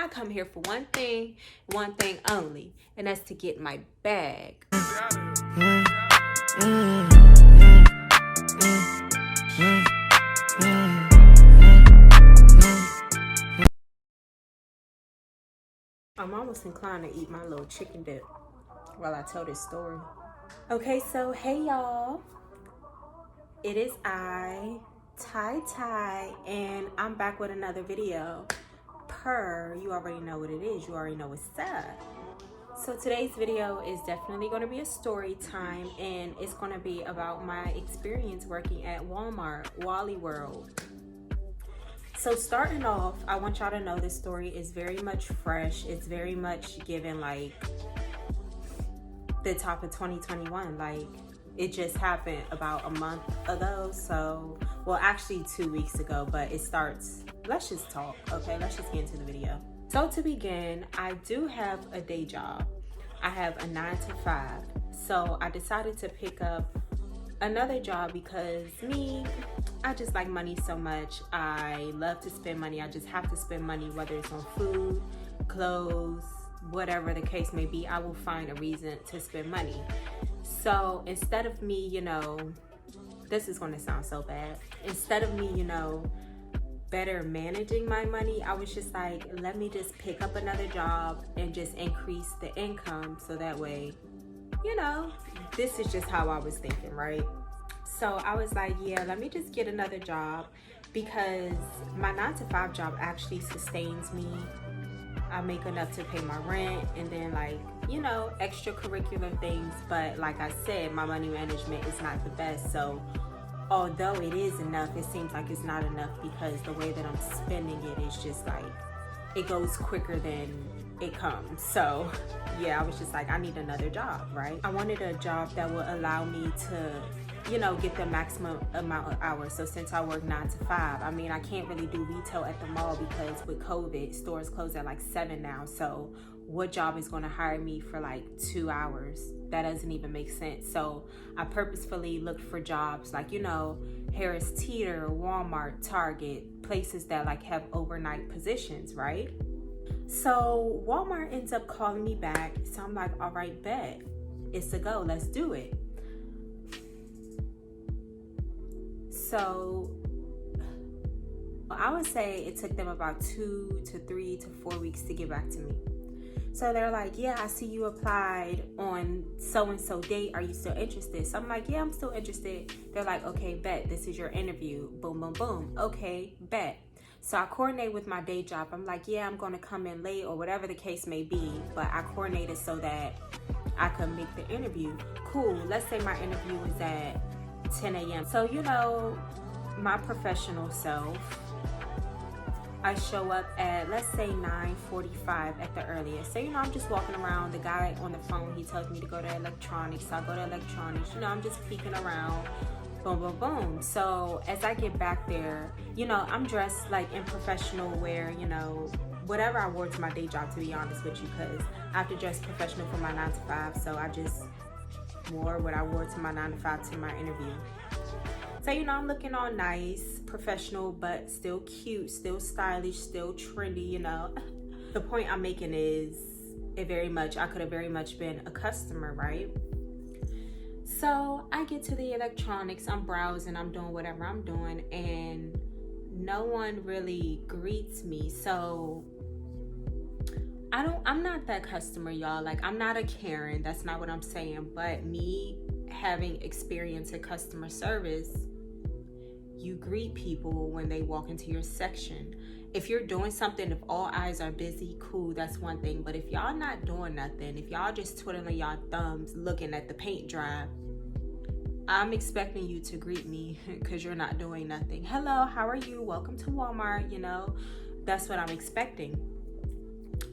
come here for one thing only, and that's to get my bag. I'm almost inclined to eat my little chicken dip while I tell this story. Okay, so hey y'all. It is I, Ty, and I'm back with another video. You already know what it is. You already know what's up. So today's video is definitely going to be a story time, and it's going to be about my experience working at Walmart, Wally World. So starting off, I want y'all to know this story is very much fresh. It's very much given like the top of 2021. Like, it just happened about a month ago. So, well, actually 2 weeks ago, but it starts, let's just talk, okay? Let's just get into the video. So to begin, I do have a day job. I have a 9 to 5. So I decided to pick up another job because I just like money so much. I love to spend money. I just have to spend money, whether it's on food, clothes, whatever the case may be. I will find a reason to spend money. So instead of me, this is going to sound so bad. Instead of me, better managing my money, I was just like, let me just pick up another job and just increase the income. So that way, this is just how I was thinking, right? So I was like, yeah, let me just get another job because my 9 to 5 job actually sustains me. I make enough to pay my rent and then extracurricular things. But like I said, my money management is not the best. So although it is enough, it seems like it's not enough because the way that I'm spending it is just like, it goes quicker than it comes. So yeah, I was just like, I need another job, right? I wanted a job that would allow me to get the maximum amount of hours. So since I work 9 to 5, I can't really do retail at the mall because with COVID, stores close at like 7 now. So what job is going to hire me for like 2 hours? That doesn't even make sense. So I purposefully looked for jobs like, Harris Teeter, Walmart, Target, places that like have overnight positions, right? So Walmart ends up calling me back. So I'm like, all right, bet. It's a go. Let's do it. So I would say it took them about 2 to 3 to 4 weeks to get back to me. So they're like, yeah, I see you applied on so-and-so date. Are you still interested? So I'm like, yeah, I'm still interested. They're like, okay, bet. This is your interview. Boom, boom, boom. Okay, bet. So I coordinate with my day job. I'm like, yeah, I'm going to come in late or whatever the case may be. But I coordinated so that I could make the interview. Cool. Let's say my interview is at 10 a.m. So, my professional self, I show up at, let's say 9:45 at the earliest. So, I'm just walking around. The guy on the phone, he tells me to go to electronics. So I go to electronics. I'm just peeking around. Boom, boom, boom. So as I get back there, I'm dressed like in professional wear, whatever I wore to my day job, to be honest with you, because I have to dress professional for my 9 to 5. So I just wore what I wore to my 9 to 5 to my interview. So, I'm looking all nice, professional, but still cute, still stylish, still trendy, The point I'm making is I could have very much been a customer, right? So I get to the electronics, I'm browsing, I'm doing whatever I'm doing, and no one really greets me. So I'm not that customer, y'all. Like, I'm not a Karen. That's not what I'm saying. But me having experience in customer service, you greet people when they walk into your section. If you're doing something, if all eyes are busy, cool, that's one thing. But if y'all not doing nothing, if y'all just twiddling y'all thumbs looking at the paint dry, I'm expecting you to greet me because you're not doing nothing. Hello, how are you? Welcome to Walmart, That's what I'm expecting.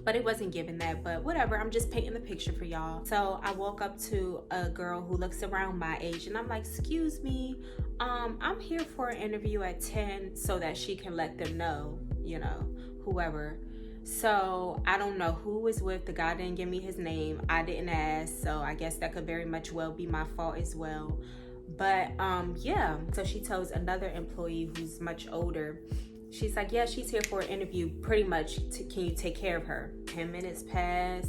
But it wasn't given that, but whatever. I'm just painting the picture for y'all. So I walk up to a girl who looks around my age and I'm like, excuse me, I'm here for an interview at 10 so that she can let them know, whoever. So I don't know who was with. The guy didn't give me his name. I didn't ask. So I guess that could very much well be my fault as well. But yeah, so she tells another employee who's much older, She's like, yeah, she's here for an interview. Pretty much, can you take care of her? 10 minutes pass,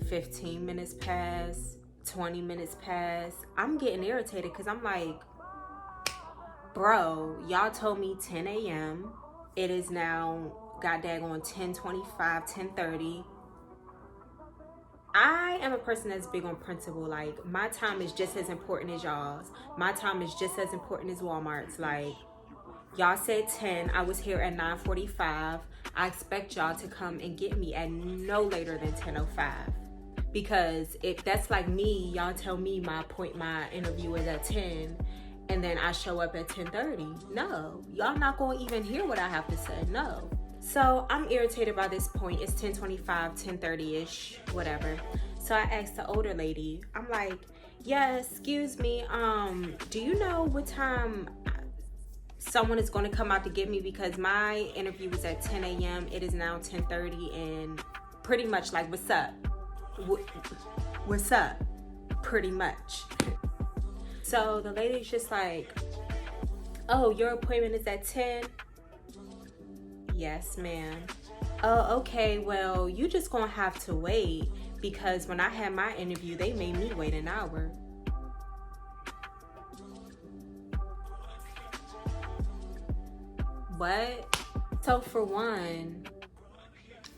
15 minutes pass, 20 minutes pass. I'm getting irritated because I'm like, bro, y'all told me 10 a.m. It is now, god daggone, 10:25, 10:30. I am a person that's big on principle. Like, my time is just as important as y'all's. My time is just as important as Walmart's. Like, y'all said 10. I was here at 9:45. I expect y'all to come and get me at no later than 10:05. Because if that's like me, y'all tell me my interview is at 10, and then I show up at 10:30. No, y'all not gonna even hear what I have to say. No. So I'm irritated by this point. It's 10:25, 10:30-ish, whatever. So I asked the older lady, I'm like, yeah, excuse me, do you know what time someone is going to come out to get me? Because my interview was at 10 a.m. It is now 10:30, and pretty much like, what's up? What's up? Pretty much. So the lady's just like, oh, your appointment is at 10? Yes, ma'am. Oh, okay, well, you just gonna have to wait, because when I had my interview, they made me wait an hour. What? So for one,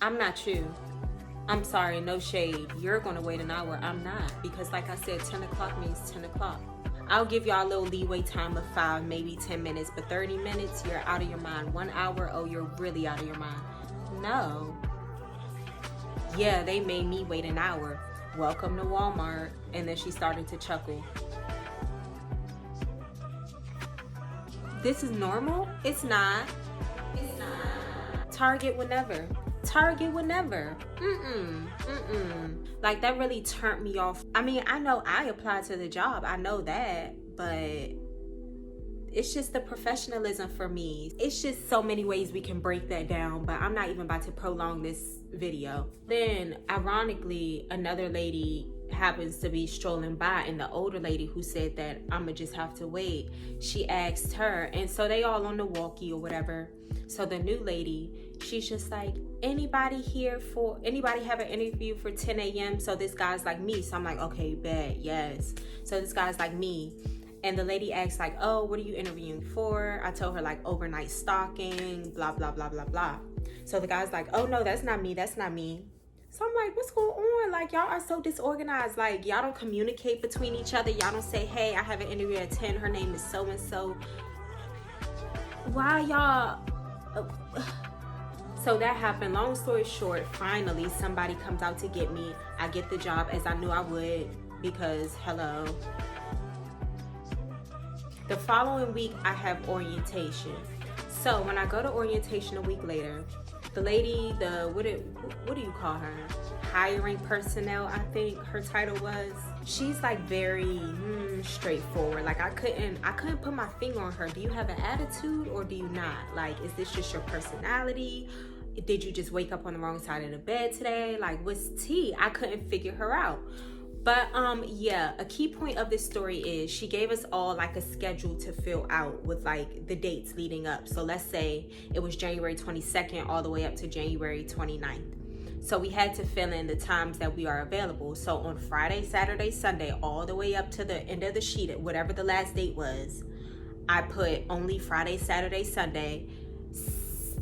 I'm not you. I'm sorry, no shade. You're gonna wait an hour. I'm not, because like I said, 10 o'clock means 10 o'clock. I'll give y'all a little leeway time of 5, maybe 10 minutes, but 30 minutes, you're out of your mind. 1 hour, oh, you're really out of your mind. No. Yeah, they made me wait an hour. Welcome to Walmart. And then she started to chuckle. This is normal? It's not. It's not. Target would never. Target would never. Like, that really turned me off. I mean, I know I applied to the job. I know that. But it's just the professionalism for me. It's just so many ways we can break that down. But I'm not even about to prolong this video. Then, ironically, another lady happens to be strolling by, and the older lady who said that I'ma just have to wait, she asked her, and so they all on the walkie or whatever. So the new lady, she's just like, anybody have an interview for 10 a.m.? So this guy's like, me. So I'm like, okay, bet, yes. So this guy's like, me. And the lady asks like, oh, what are you interviewing for? I told her like overnight stalking, blah, blah, blah, blah, blah. So the guy's like, oh no, that's not me, that's not me. So I'm like, what's going on? Like, y'all are so disorganized. Like, y'all don't communicate between each other. Y'all don't say, hey, I have an interview at 10. Her name is so-and-so. Why y'all... So that happened. Long story short, finally, somebody comes out to get me. I get the job, as I knew I would, because, hello. The following week, I have orientation. So when I go to orientation a week later, the lady, what do you call her? Hiring personnel, I think her title was. She's like very straightforward. Like, I couldn't put my finger on her. Do you have an attitude or do you not? Like, is this just your personality? Did you just wake up on the wrong side of the bed today? Like, what's tea? I couldn't figure her out. But yeah, a key point of this story is she gave us all like a schedule to fill out with like the dates leading up. So let's say it was January 22nd all the way up to January 29th. So we had to fill in the times that we are available. So on Friday, Saturday, Sunday, all the way up to the end of the sheet, whatever the last date was, I put only Friday, Saturday, Sunday,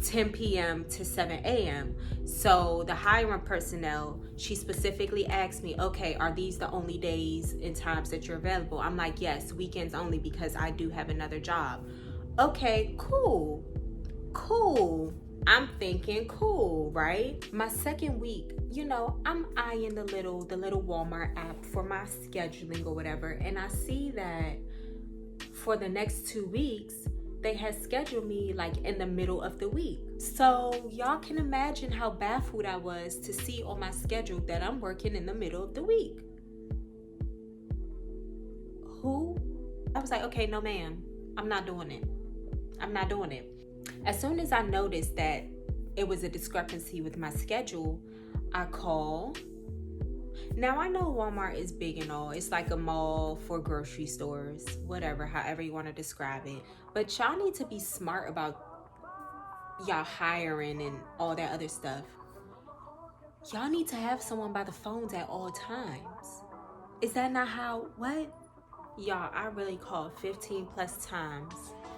10 p.m. to 7 a.m. So the hiring personnel, she specifically asked me, okay, are these the only days and times that you're available? I'm like, yes, weekends only, because I do have another job. Okay, cool. I'm thinking cool, right? My second week, you know, I'm eyeing the little Walmart app for my scheduling or whatever, and I see that for the next 2 weeks, they had scheduled me like in the middle of the week. So y'all can imagine how baffled I was to see on my schedule that I'm working in the middle of the week. Who? I was like, okay, no ma'am, I'm not doing it. As soon as I noticed that it was a discrepancy with my schedule, I called. Now, I know Walmart is big and all. It's like a mall for grocery stores, whatever, however you want to describe it. But y'all need to be smart about y'all hiring and all that other stuff. Y'all need to have someone by the phones at all times. Is that not how, what? Y'all, I really called 15 plus times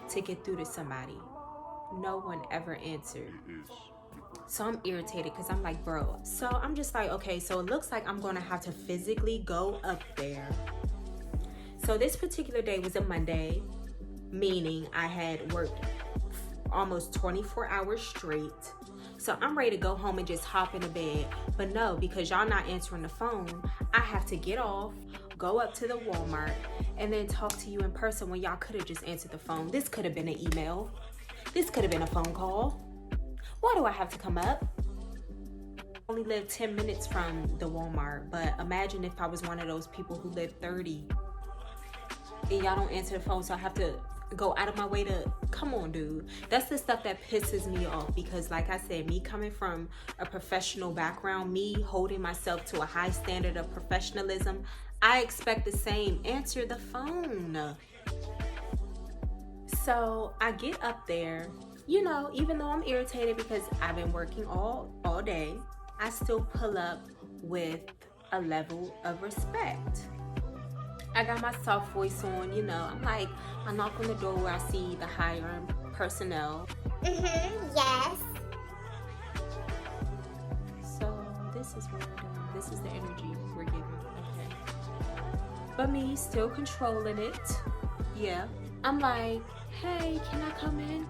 to get through to somebody. No one ever answered. So I'm irritated because I'm like, bro. So I'm just like, okay, so it looks like I'm going to have to physically go up there. So this particular day was a Monday, meaning I had worked almost 24 hours straight. So I'm ready to go home and just hop into bed. But no, because y'all not answering the phone, I have to get off, go up to the Walmart, and then talk to you in person when y'all could have just answered the phone. This could have been an email. This could have been a phone call. Why do I have to come up? I only live 10 minutes from the Walmart, but imagine if I was one of those people who live 30 and y'all don't answer the phone, so I have to go out of my way to, come on, dude. That's the stuff that pisses me off, because like I said, me coming from a professional background, me holding myself to a high standard of professionalism, I expect the same. Answer the phone. So I get up there, you know, even though I'm irritated because I've been working all day, I still pull up with a level of respect. I got my soft voice on, you know. I'm like, I knock on the door where I see the hiring personnel. Yes. So this is what we're doing. This is the energy we're giving. Okay. But me still controlling it. Yeah. I'm like, hey, can I come in?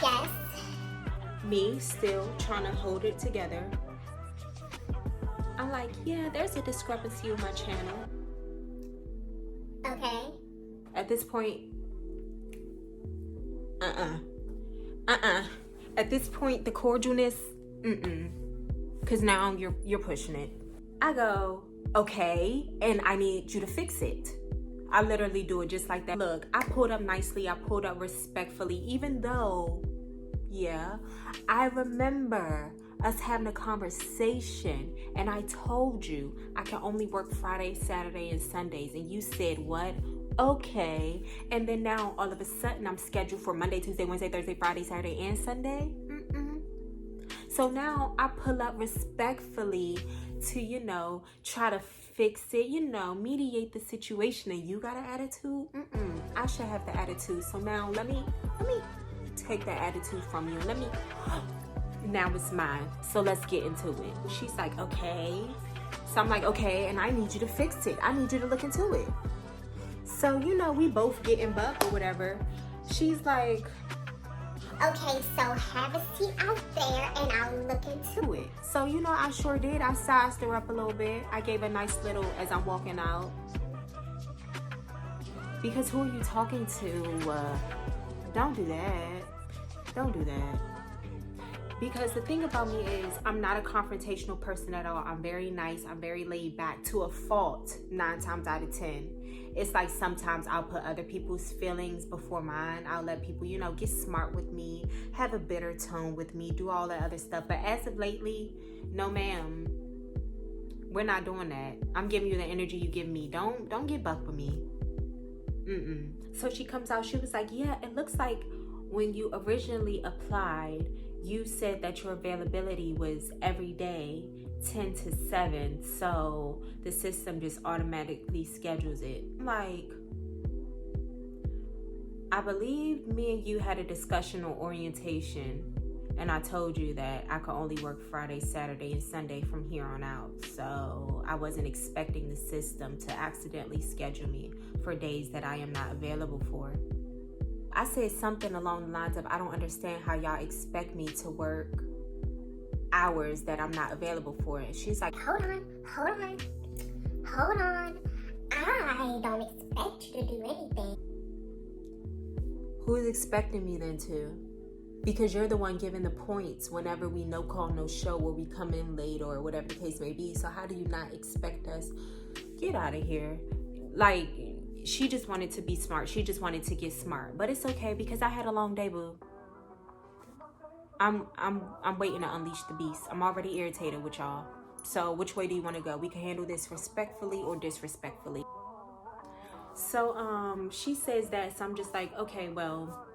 Yes. Me still trying to hold it together. I'm like, yeah, there's a discrepancy with my channel. Okay. At this point, At this point, the cordialness, because now you're pushing it. I go, okay, and I need you to fix it. I literally do it just like that. Look, I pulled up nicely. I pulled up respectfully, even though, yeah, I remember us having a conversation and I told you I can only work Friday, Saturday, and Sundays. And you said, what? Okay. And then now all of a sudden I'm scheduled for Monday, Tuesday, Wednesday, Thursday, Friday, Saturday, and Sunday. So now I pull up respectfully to, you know, try to fix it, you know, mediate the situation. And you got an attitude? I should have the attitude. So now let me take that attitude from you. Now it's mine. So let's get into it. She's like, okay. So I'm like, okay, and I need you to fix it. I need you to look into it. So, you know, we both getting buck or whatever. She's like, okay, so have a seat out there and I'll look into it. So, you know, I sure did. I sized her up a little bit. I gave a nice little as I'm walking out. Because who are you talking to? Don't do that. Don't do that. Because the thing about me is I'm not a confrontational person at all. I'm very nice. I'm very laid back to a fault 9 times out of 10. It's like sometimes I'll put other people's feelings before mine. I'll let people, you know, get smart with me, have a bitter tone with me, do all that other stuff. But as of lately, no ma'am, we're not doing that. I'm giving you the energy you give me. Don't get buck with me. So she comes out, she was like, yeah, it looks like when you originally applied, you said that your availability was every day 10 to 7, so the system just automatically schedules it. Like, I believe me and you had a discussion on orientation, and I told you that I could only work Friday, Saturday, and Sunday from here on out. So I wasn't expecting the system to accidentally schedule me for days that I am not available for. I said something along the lines of, I don't understand how y'all expect me to work hours that I'm not available for. And she's like, hold on. I don't expect you to do anything. Who's expecting me then to? Because you're the one giving the points whenever we no call, no show, or we come in late or whatever the case may be. So how do you not expect us? Get out of here. Like, she just wanted to be smart. She just wanted to get smart. But it's okay because I had a long day, boo. I'm waiting to unleash the beast. I'm already irritated with y'all. So which way do you want to go? We can handle this respectfully or disrespectfully. So she says that, so I'm just like, okay, well,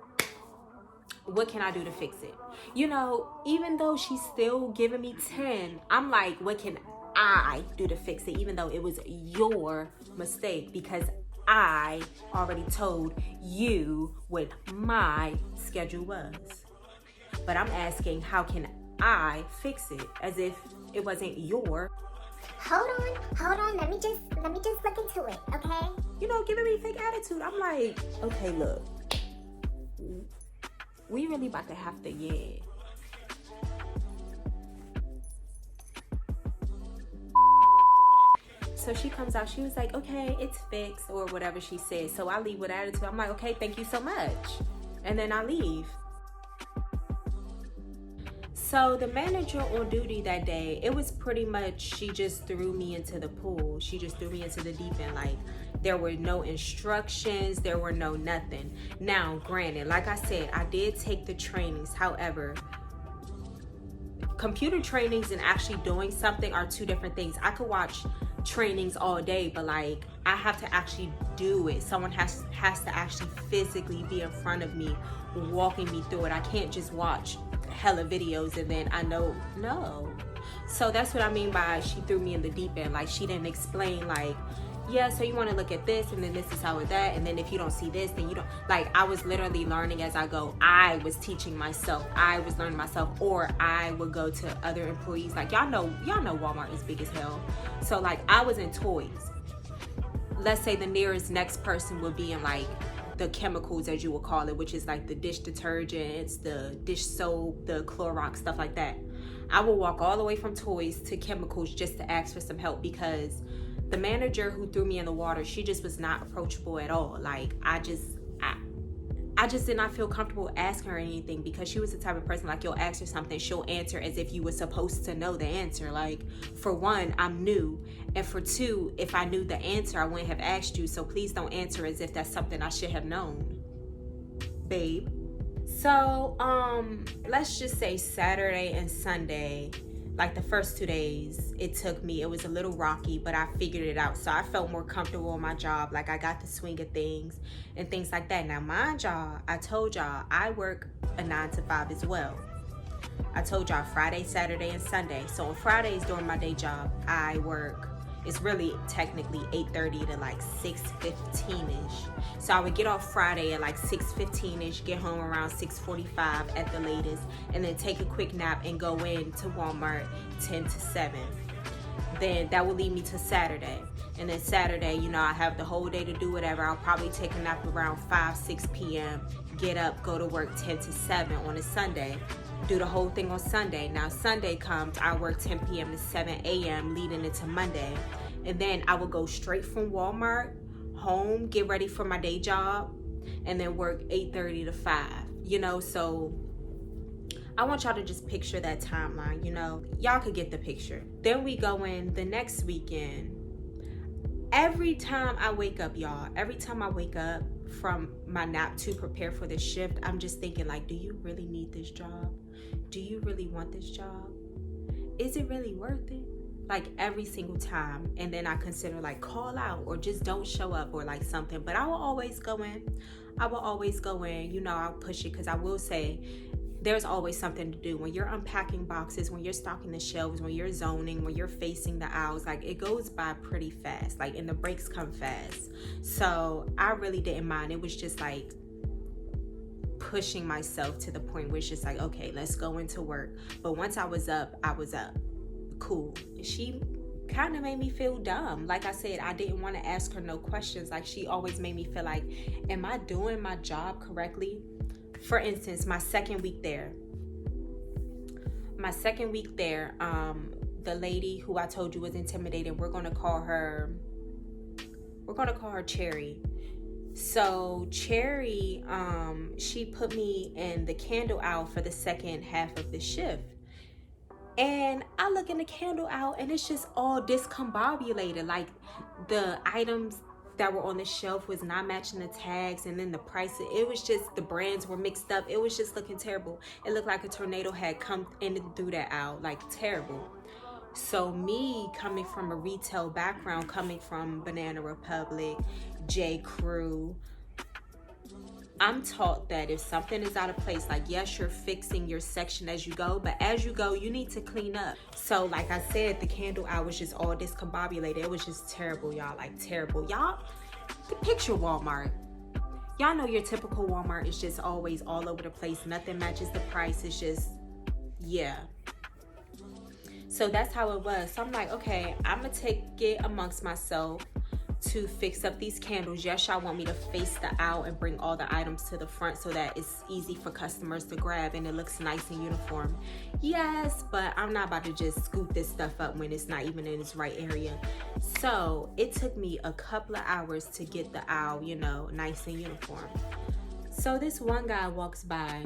what can I do to fix it? You know, even though she's still giving me 10, I'm like, what can I do to fix it? Even though it was your mistake, because I already told you what my schedule was. But I'm asking, how can I fix it? As if it wasn't your. Hold on. Let me just look into it, okay? You know, giving me fake attitude. I'm like, okay, look, we really about to have to, yeah. So she comes out, she was like, okay, it's fixed, or whatever she said. So I leave with attitude. I'm like, okay, thank you so much. And then I leave. So the manager on duty that day, it was pretty much, she just threw me into the pool. She just threw me into the deep end. Like, there were no instructions, there were no nothing. Now, granted, like I said, I did take the trainings. However, computer trainings and actually doing something are two different things. I could watch trainings all day, but like, I have to actually do it. Someone has to actually physically be in front of me, walking me through it. I can't just watch hella videos and then I know, no. So that's what I mean by she threw me in the deep end. Like, she didn't explain, like, yeah, so you want to look at this, and then this is how it's that, and then if you don't see this, then you don't. Like, I was literally learning as I go. I was teaching myself. I was learning myself, or I would go to other employees. Like, y'all know Walmart is big as hell. So like, I was in toys. Let's say the nearest next person would be in like the chemicals, as you would call it, which is like the dish detergents, the dish soap, the Clorox, stuff like that. I will walk all the way from toys to chemicals just to ask for some help, because the manager who threw me in the water, she just was not approachable at all. Like, I just did not feel comfortable asking her anything, because she was the type of person, like, you'll ask her something, she'll answer as if you were supposed to know the answer. Like, for one, I'm new, and for two, if I knew the answer, I wouldn't have asked you, so please don't answer as if that's something I should have known, babe. So, let's just say Saturday and Sunday, like the first 2 days, it was a little rocky, but I figured it out. So I felt more comfortable in my job. Like, I got the swing of things and things like that. Now, my job, I told y'all, I work a 9 to 5 as well. I told y'all Friday, Saturday, and Sunday. So on Fridays during my day job, I work, it's really technically 8:30 to like 6:15-ish. So I would get off Friday at like 6:15-ish, get home around 6:45 at the latest, and then take a quick nap and go in to Walmart 10 to 7. Then that would lead me to Saturday. And then Saturday, you know, I have the whole day to do whatever. I'll probably take a nap around 6 p.m., get up, go to work 10 to 7 on a Sunday. Do the whole thing on Sunday. Now Sunday comes, I work 10 p.m. to 7 a.m. leading into Monday. And then I will go straight from Walmart home, get ready for my day job, and then work 8:30 to 5. You know, so I want y'all to just picture that timeline, you know. Y'all could get the picture. Then we go in the next weekend. Every time I wake up, y'all, every time I wake up from my nap to prepare for the shift, I'm just thinking, like, do you really need this job? Do you really want this job? Is it really worth it? Like, every single time. And then I consider, like, call out or just don't show up or like something. But I will always go in. You know, I'll push it, because I will say there's always something to do. When you're unpacking boxes, when you're stocking the shelves, when you're zoning, when you're facing the aisles, like, it goes by pretty fast. Like, and the breaks come fast. So I really didn't mind. It was just like pushing myself to the point where it's just like, okay, let's go into work. But once I was up. Cool. She kind of made me feel dumb. Like I said, I didn't want to ask her no questions. Like, she always made me feel like, am I doing my job correctly? For instance, my second week there, the lady who I told you was intimidating, we're gonna call her Cherry. So Cherry, she put me in the candle aisle for the second half of the shift. And I look in the candle aisle and it's just all discombobulated. Like, the items that were on the shelf was not matching the tags, and then the prices, it was just, the brands were mixed up. It was just looking terrible. It looked like a tornado had come in through that aisle, like, terrible. So me coming from a retail background, coming from Banana Republic, J. Crew, I'm taught that if something is out of place, like, yes, you're fixing your section as you go, but as you go, you need to clean up. So like I said, the candle aisle was just all discombobulated. It was just terrible, y'all, like terrible. Y'all, picture Walmart. Y'all know your typical Walmart is just always all over the place. Nothing matches the price. It's just, yeah. So that's how it was. So I'm like, okay, I'm gonna take it amongst myself to fix up these candles. Yes, y'all want me to face the aisle and bring all the items to the front so that it's easy for customers to grab and it looks nice and uniform. Yes, but I'm not about to just scoop this stuff up when it's not even in its right area. So it took me a couple of hours to get the aisle, you know, nice and uniform. So this one guy walks by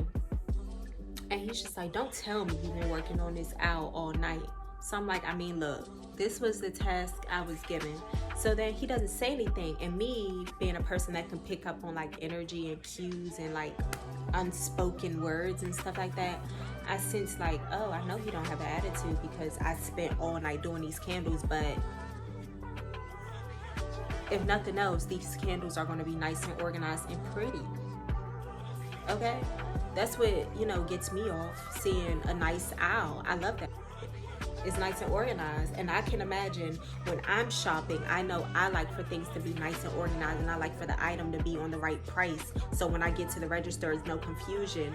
and he's just like, don't tell me you've been working on this aisle all night. So I'm like, I mean, look, this was the task I was given. So then he doesn't say anything. And me being a person that can pick up on like energy and cues and like unspoken words and stuff like that, I sense like, oh, I know he don't have an attitude because I spent all night doing these candles. But if nothing else, these candles are going to be nice and organized and pretty. Okay? That's what, you know, gets me off, seeing a nice aisle. I love that. It's nice and organized, and I can imagine when I'm shopping, I know I like for things to be nice and organized, and I like for the item to be on the right price, so when I get to the register, there's no confusion.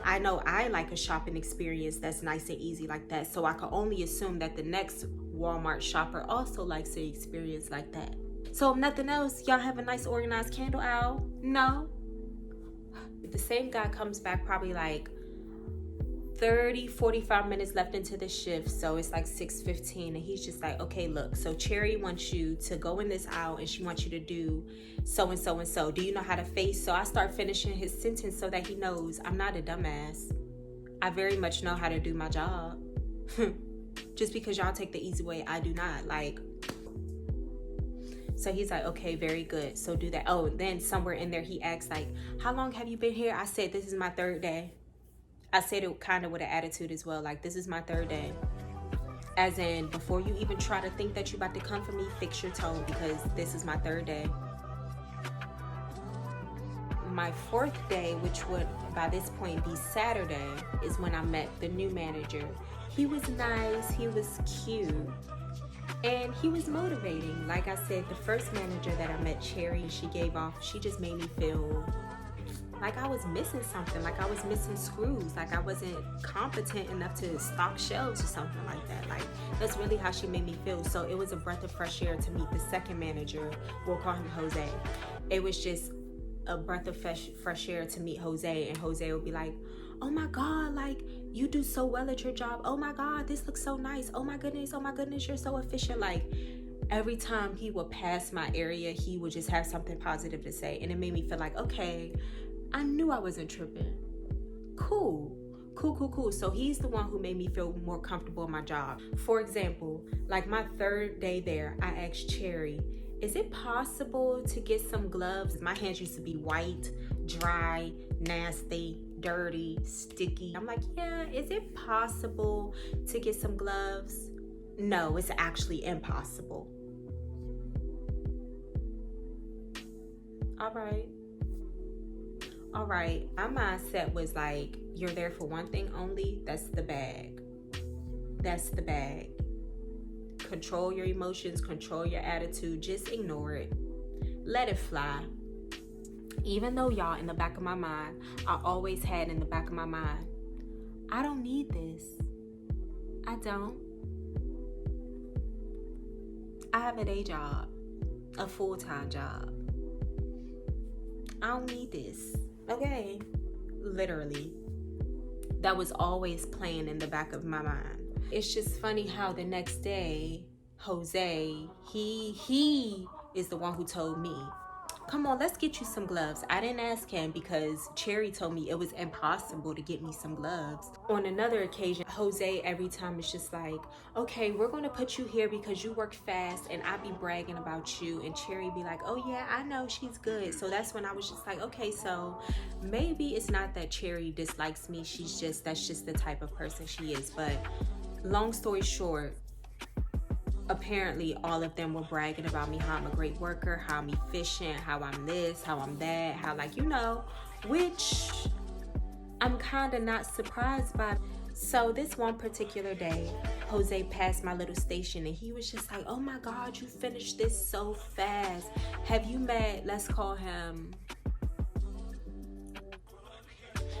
I know I like a shopping experience that's nice and easy like that, so I can only assume that the next Walmart shopper also likes an experience like that. So if nothing else, y'all have a nice organized candle aisle? No? The same guy comes back probably like 45 minutes left into the shift, so it's like 6:15, and he's just like, okay, look, so Cherry wants you to go in this aisle and she wants you to do so and so and so. Do you know how to face? So I start finishing his sentence so that he knows I'm not a dumbass. I very much know how to do my job. Just because y'all take the easy way, I do not. Like, so he's like, okay, very good, so do that. Oh, then somewhere in there he asks like, how long have you been here? I said, this is my 3rd day. I said it kind of with an attitude as well, like, this is my 3rd day. As in, before you even try to think that you're about to come for me, fix your tone, because this is my 3rd day. My 4th day, which would by this point be Saturday, is when I met the new manager. He was nice, he was cute, and he was motivating. Like I said, the first manager that I met, Cherry, she just made me feel like I was missing something, like I was missing screws, like I wasn't competent enough to stock shelves or something like that. Like, that's really how she made me feel. So it was a breath of fresh air to meet the second manager. We'll call him Jose. It was just a breath of fresh air to meet Jose, and Jose would be like, oh my God, like, you do so well at your job. Oh my God, this looks so nice. Oh my goodness, you're so efficient. Like, every time he would pass my area, he would just have something positive to say, and it made me feel like, okay, I knew I wasn't tripping. Cool. So he's the one who made me feel more comfortable in my job. For example, like my 3rd day there, I asked Cherry, is it possible to get some gloves? My hands used to be white, dry, nasty, dirty, sticky. I'm like, yeah, is it possible to get some gloves? No, it's actually impossible. All right, my mindset was like, you're there for one thing only, that's the bag. Control your emotions, control your attitude, just ignore it. Let it fly. Even though, y'all, in the back of my mind, I always had in the back of my mind, I don't need this. I don't. I have a day job, a full-time job. I don't need this. Okay, literally, that was always playing in the back of my mind. It's just funny how the next day, Jose, he is the one who told me, come on, let's get you some gloves. I didn't ask him because Cherry told me it was impossible to get me some gloves. On another occasion, Jose every time is just like, okay, we're going to put you here because you work fast, and I be bragging about you, and Cherry be like, oh yeah, I know, she's good. So that's when I was just like, okay, so maybe it's not that Cherry dislikes me, that's just the type of person she is. But long story short, apparently all of them were bragging about me, how I'm a great worker, how I'm efficient, how I'm this, how I'm that, how, like, you know, which I'm kind of not surprised by. So this one particular day, Jose passed my little station and he was just like, oh my God, you finished this so fast. Have you met, let's call him,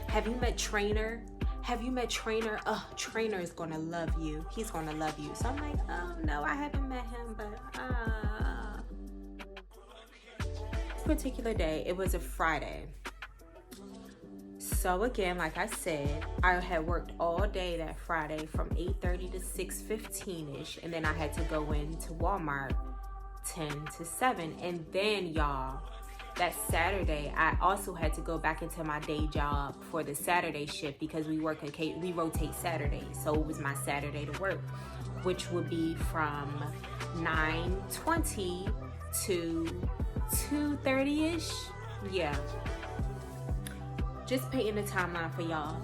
have you met Trainer? Have you met Trainer? Oh, Trainer is gonna love you. He's gonna love you. So I'm like, oh no, I haven't met him, but this particular day, it was a Friday. So again, like I said, I had worked all day that Friday from 8:30 to 6:15-ish. And then I had to go into Walmart 10 to 7. And then y'all, that Saturday, I also had to go back into my day job for the Saturday shift because we rotate Saturdays. So it was my Saturday to work, which would be from 9:20 to 2:30-ish. Yeah. Just painting the timeline for y'all.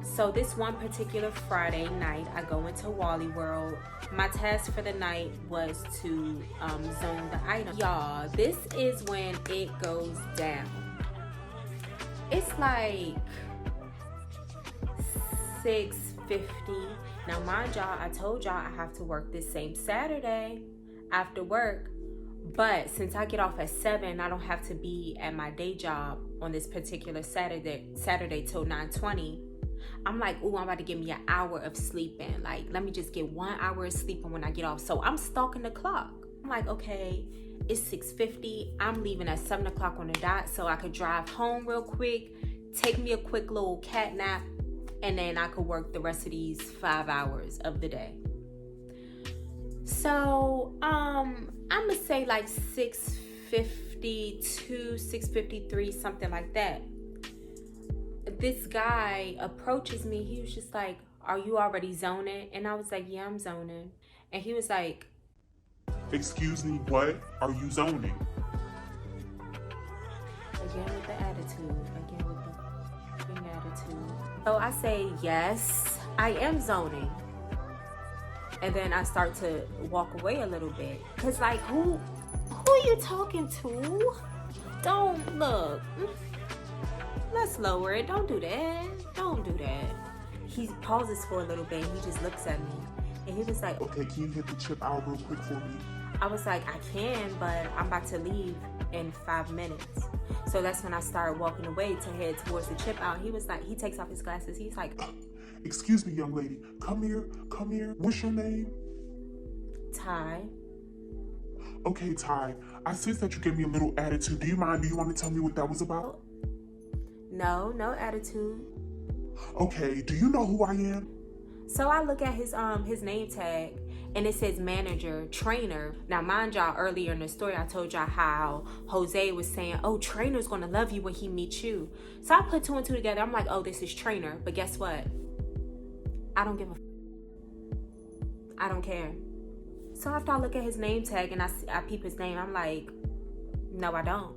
So this one particular Friday night, I go into Wally World. My task for the night was to zone the item. Y'all, this is when it goes down. It's like 6:50. Now mind y'all, I told y'all I have to work this same Saturday after work. But since I get off at 7, I don't have to be at my day job on this particular Saturday till 9:20. I'm like, ooh, I'm about to give me an hour of sleeping. Like, let me just get 1 hour of sleeping when I get off. So I'm stalking the clock. I'm like, okay, it's 6:50. I'm leaving at 7 o'clock on the dot so I could drive home real quick, take me a quick little cat nap, and then I could work the rest of these 5 hours of the day. So, I'm gonna say like 6:52, 6:53, something like that. This guy approaches me. He was just like, are you already zoning? And I was like, yeah, I'm zoning. And he was like, excuse me, what? Are you zoning? Again with the attitude. Again with the fucking attitude. So I say, yes, I am zoning. And then I start to walk away a little bit. Cause like, who are you talking to? Don't look. Let's lower it. Don't do that. Don't do that. He pauses for a little bit. And he just looks at me. And he was like, okay, can you hit the chip out real quick for me? I was like, I can, but I'm about to leave in 5 minutes. So that's when I started walking away to head towards the chip out. He was like, he takes off his glasses. He's like, excuse me, young lady. Come here. What's your name? Ty. Okay, Ty. I sense that you gave me a little attitude. Do you mind? Do you want to tell me what that was about? No attitude. Okay, do you know who I am? So I look at his name tag and it says manager, trainer. Now mind y'all, earlier in the story I told y'all how Jose was saying, oh, Trainer's gonna love you when he meets you. So I put 2 and 2 together. I'm like, oh, this is Trainer. But guess what? I don't give a I don't care. So after I look at his name tag and I peep his name, I'm like, no, I don't.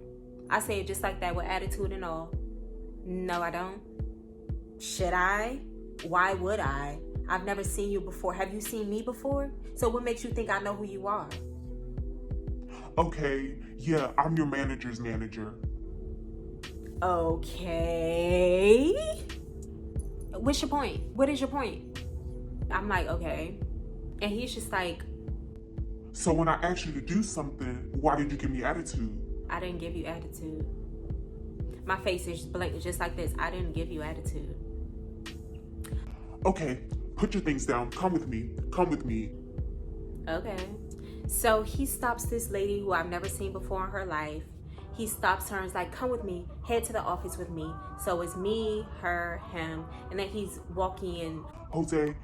I say it just like that with attitude and all. No, I don't. Should I? Why would I? I've never seen you before. Have you seen me before? So what makes you think I know who you are? Okay, yeah, I'm your manager's manager. Okay. What's your point? What is your point? I'm like, okay. And he's just like, so when I asked you to do something, why did you give me attitude? I didn't give you attitude. My face is blank, just like this. I didn't give you attitude. Okay, put your things down. Come with me. Okay. So he stops this lady who I've never seen before in her life. He stops her and is like, come with me. Head to the office with me. So it's me, her, him. And then he's walking in. Jose,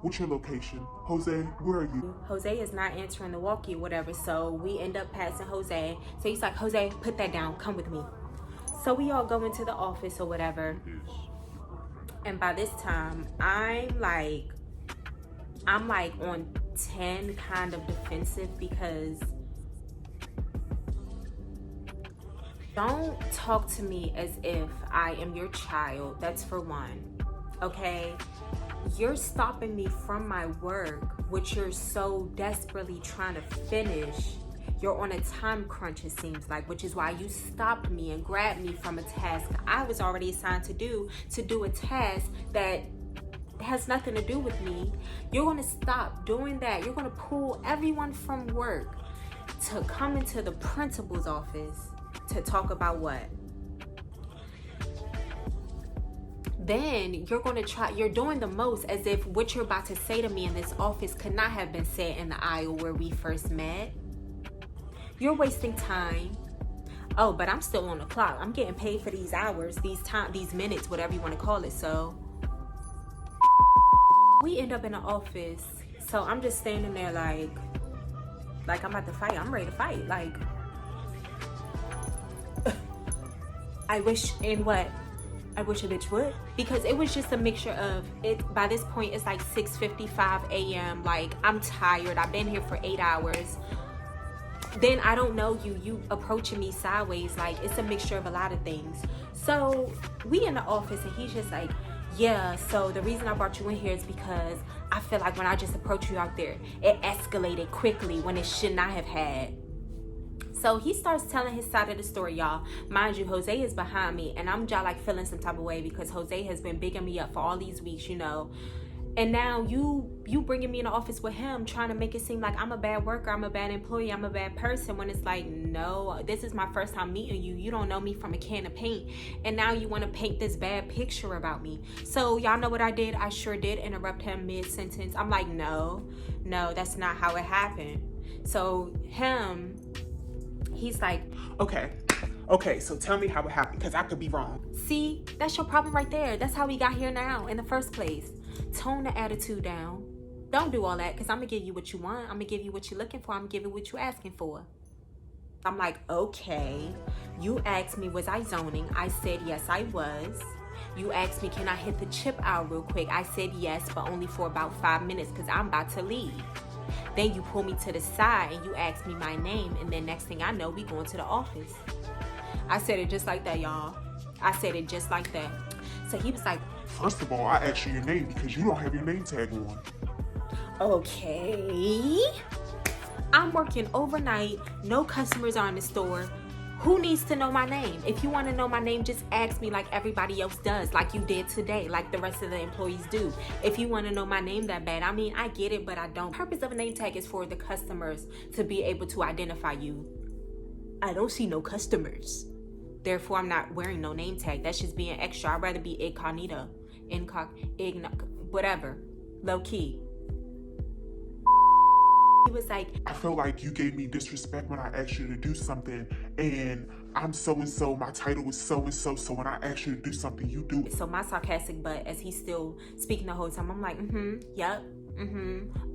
what's your location? Jose, where are you? Jose is not answering the walkie or whatever. So we end up passing Jose. So he's like, Jose, put that down. Come with me. So we all go into the office or whatever. And by this time, I'm like on 10 kind of defensive because don't talk to me as if I am your child. That's for one. Okay? you're stopping me from my work, which you're so desperately trying to finish. You're on a time crunch, it seems like, which is why you stopped me and grabbed me from a task I was already assigned to do a task that has nothing to do with me. You're going to stop doing that. You're going to pull everyone from work to come into the principal's office to talk about what? Then you're doing the most as if what you're about to say to me in this office could not have been said in the aisle where we first met. You're wasting time. Oh, but I'm still on the clock. I'm getting paid for these hours, these minutes, whatever you want to call it. So we end up in the office. So I'm just standing there like I'm about to fight. I'm ready to fight. Like, I wish a bitch would, because it was just a mixture of it. By this point, it's like 6:55 a.m. Like, I'm tired. I've been here for 8 hours. Then I don't know you approaching me sideways. Like, it's a mixture of a lot of things. So we in the office and he's just like, yeah, so the reason I brought you in here is because I feel like when I just approached you out there, it escalated quickly when it should not have had. So he starts telling his side of the story, y'all. Mind you, Jose is behind me, and I'm just like feeling some type of way because Jose has been bigging me up for all these weeks, you know. And now you bringing me in the office with him, trying to make it seem like I'm a bad worker, I'm a bad employee, I'm a bad person, when it's like, no, this is my first time meeting you. You don't know me from a can of paint, and now you want to paint this bad picture about me. So y'all know what I did? I sure did interrupt him mid-sentence. I'm like, no, that's not how it happened. So he's like, Okay, so tell me how it happened, because I could be wrong. see, that's your problem right there. That's how we got here now in the first place. Tone the attitude down. Don't do all that, because I'm going to give you what you want. I'm going to give you what you're looking for. I'm going to give you what you're asking for. I'm like, okay. You asked me, was I zoning? I said, yes, I was. You asked me, can I hit the chip out real quick? I said yes, but only for about 5 minutes because I'm about to leave. Then you pull me to the side and you ask me my name, and then next thing I know, we going to the office. I said it just like that, y'all. I said it just like that. So he was like, First of all, I asked you your name because you don't have your name tag on. okay. I'm working overnight. No customers are in the store. Who needs to know my name? If you want to know my name, just ask me like everybody else does, like you did today, like the rest of the employees do. If you want to know my name that bad, I mean, I get it, but I don't. The purpose of a name tag is for the customers to be able to identify you. I don't see no customers. Therefore, I'm not wearing no name tag. That's just being extra. I'd rather be incognito, whatever, low key. He was like, I feel like you gave me disrespect when I asked you to do something, and I'm so-and-so, my title is so-and-so, so when I ask you to do something, you do it. So my sarcastic butt, as he's still speaking the whole time, I'm like, yep,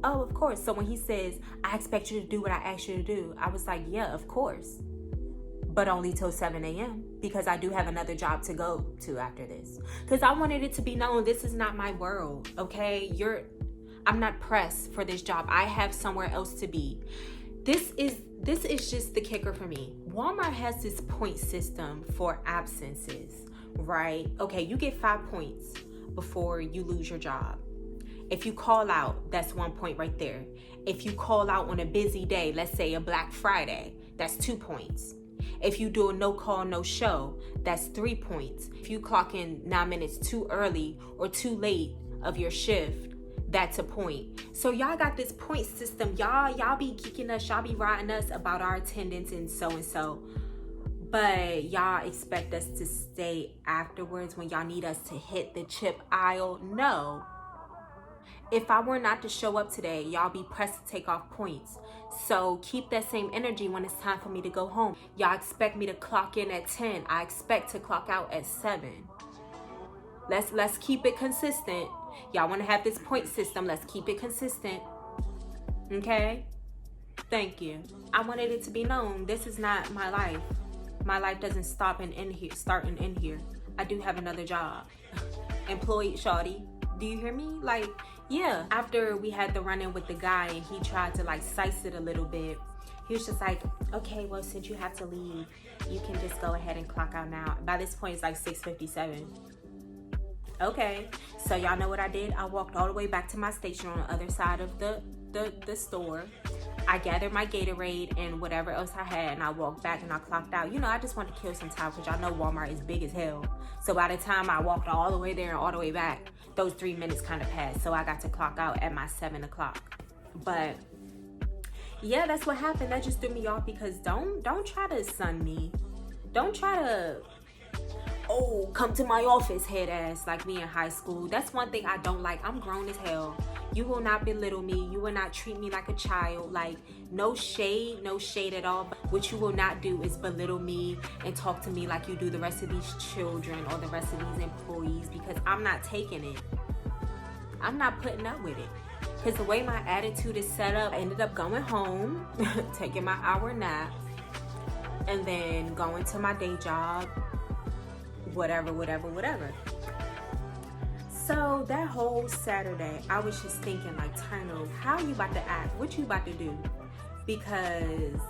oh, of course. So when he says, I expect you to do what I asked you to do, I was like, yeah, of course. But only till 7 a.m. because I do have another job to go to after this. Because I wanted it to be known, this is not my world, okay? I'm not pressed for this job. I have somewhere else to be. This is just the kicker for me. Walmart has this point system for absences, right? Okay, you get 5 points before you lose your job. If you call out, that's 1 point right there. If you call out on a busy day, let's say a Black Friday, that's 2 points. If you do a no call, no show, that's 3 points. If you clock in 9 minutes too early or too late of your shift, that's a point. So y'all got this point system. Y'all be geeking us, y'all be riding us about our attendance and so. But y'all expect us to stay afterwards when y'all need us to hit the chip aisle? No. If I were not to show up today, y'all be pressed to take off points. So keep that same energy when it's time for me to go home. Y'all expect me to clock in at 10. I expect to clock out at 7. Let's keep it consistent. Y'all want to have this point system. Let's keep it consistent. Okay? Thank you. I wanted it to be known. This is not my life. My life doesn't start and end here. I do have another job. Employee shawty. Do you hear me? Like, yeah. After we had the run-in with the guy and he tried to like size it a little bit, he was just like, okay, well, since you have to leave, you can just go ahead and clock out now. By this point, it's like 6:57. Okay, so y'all know what I did? I walked all the way back to my station on the other side of the store. I gathered my Gatorade and whatever else I had, and I walked back and I clocked out. You know, I just wanted to kill some time because y'all know Walmart is big as hell. So by the time I walked all the way there and all the way back, those 3 minutes kind of passed. So I got to clock out at my 7 o'clock. But yeah, that's what happened. That just threw me off because don't try to sun me. Don't try to, oh, come to my office head ass like me in high school. That's one thing I don't like. I'm grown as hell. You will not belittle me. You will not treat me like a child. Like, no shade at all. But what you will not do is belittle me and talk to me like you do the rest of these children or the rest of these employees, because I'm not taking it. I'm not putting up with it. Because the way my attitude is set up, I ended up going home, taking my hour nap, and then going to my day job, whatever. So that whole Saturday, I was just thinking like, Tino, how you about to act? What you about to do? Because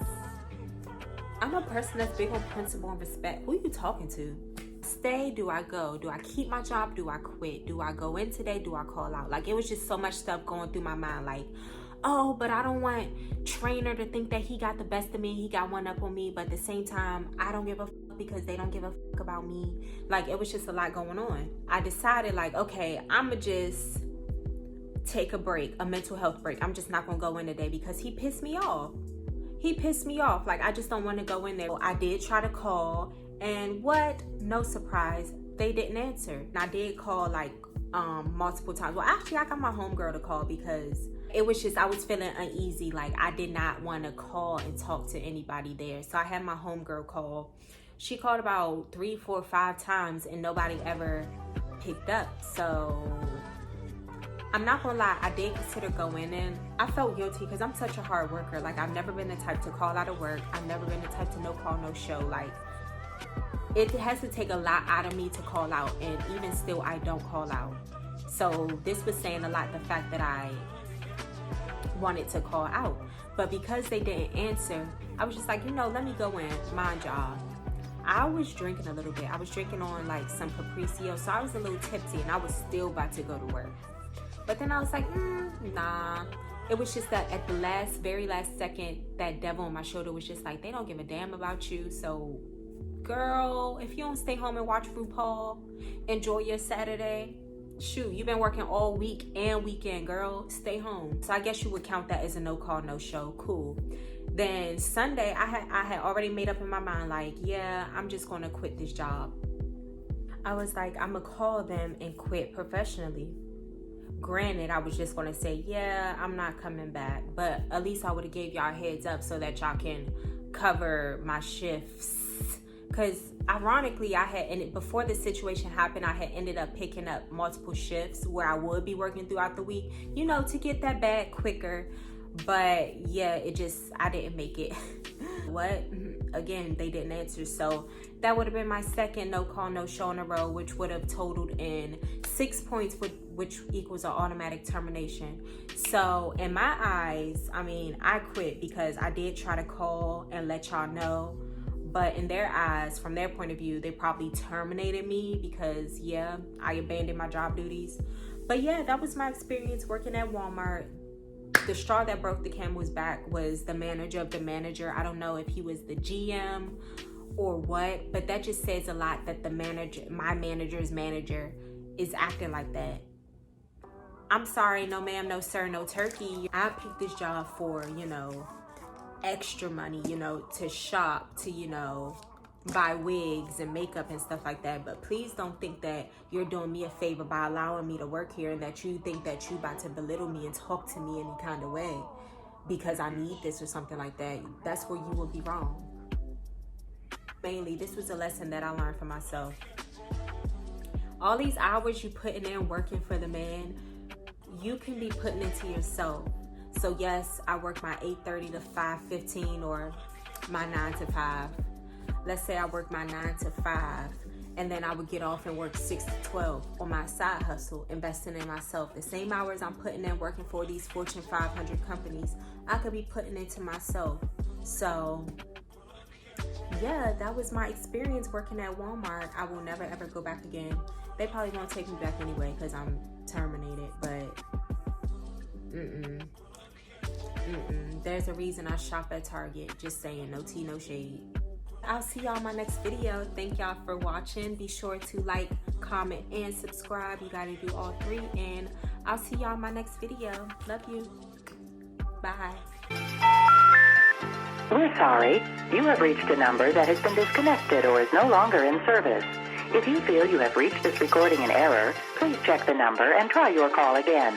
I'm a person that's big on principle and respect. Who you talking to? Stay? Do I go? Do I keep my job? Do I quit? Do I go in today? Do I call out? Like, it was just so much stuff going through my mind. Like, oh, but I don't want Trainer to think that he got the best of me. He got one up on me. But at the same time, I don't give a because they don't give a about me. Like, it was just a lot going on. I decided like, okay, I'ma just take a break, a mental health break. I'm just not gonna go in today because he pissed me off. Like, I just don't want to go in there. I did try to call, and what? No surprise, they didn't answer. And I did call like multiple times. Well, actually, I got my homegirl to call because it was just, I was feeling uneasy. Like, I did not want to call and talk to anybody there. So I had my homegirl call. She called about 3, 4, 5 times and nobody ever picked up. So I'm not gonna lie, I did consider going in. I felt guilty because I'm such a hard worker. Like, I've never been the type to call out of work. I've never been the type to no call, no show. Like, it has to take a lot out of me to call out, and even still, I don't call out. So this was saying a lot, the fact that I wanted to call out. But because they didn't answer, I was just like, let me go in, my job. I was drinking a little bit. I was drinking on like some Capriccio, so I was a little tipsy, and I was still about to go to work. But then I was like, nah. It was just that at the very last second, that devil on my shoulder was just like, they don't give a damn about you. So, girl, if you don't stay home and watch RuPaul, enjoy your Saturday. Shoot, you've been working all week and weekend, girl. Stay home. So I guess you would count that as a no call, no show. Cool. Then Sunday, I had already made up in my mind, like, yeah, I'm just gonna quit this job. I was like, I'm gonna call them and quit professionally. Granted, I was just gonna say, yeah, I'm not coming back, but at least I would have gave y'all a heads up so that y'all can cover my shifts. Because ironically, before this situation happened, I had ended up picking up multiple shifts where I would be working throughout the week, to get that bag quicker. But yeah, I didn't make it. What? Again, they didn't answer. So that would have been my second no call, no show in a row, which would have totaled in 6 points, which equals an automatic termination. So in my eyes, I quit because I did try to call and let y'all know. But in their eyes, from their point of view, they probably terminated me because, yeah, I abandoned my job duties. But yeah, that was my experience working at Walmart. The straw that broke the camel's back was the manager of the manager. I don't know if he was the GM or what, but that just says a lot that my manager's manager is acting like that. I'm sorry, no ma'am, no sir, no turkey. I picked this job for, extra money, to shop, to, buy wigs and makeup and stuff like that. But please don't think that you're doing me a favor by allowing me to work here and that you think that you about to belittle me and talk to me any kind of way because I need this or something like that. That's where you will be wrong. Mainly, this was a lesson that I learned for myself. All these hours you putting in working for the man, you can be putting into yourself. So yes, I work my 8:30 to 5:15 or my 9 to 5. Let's say I work my 9 to 5 and then I would get off and work 6 to 12 on my side hustle, investing in myself. The same hours I'm putting in working for these Fortune 500 companies, I could be putting into myself. So yeah, that was my experience working at Walmart. I will never ever go back again. They probably won't take me back anyway because I'm terminated, but there's a reason I shop at Target. Just saying, no tea, no shade. I'll see y'all in my next video. Thank y'all for watching. Be sure to like, comment, and subscribe. You gotta do all three, and I'll see y'all in my next video. Love you. Bye. We're sorry. You have reached a number that has been disconnected or is no longer in service. If you feel you have reached this recording in error, please check the number and try your call again.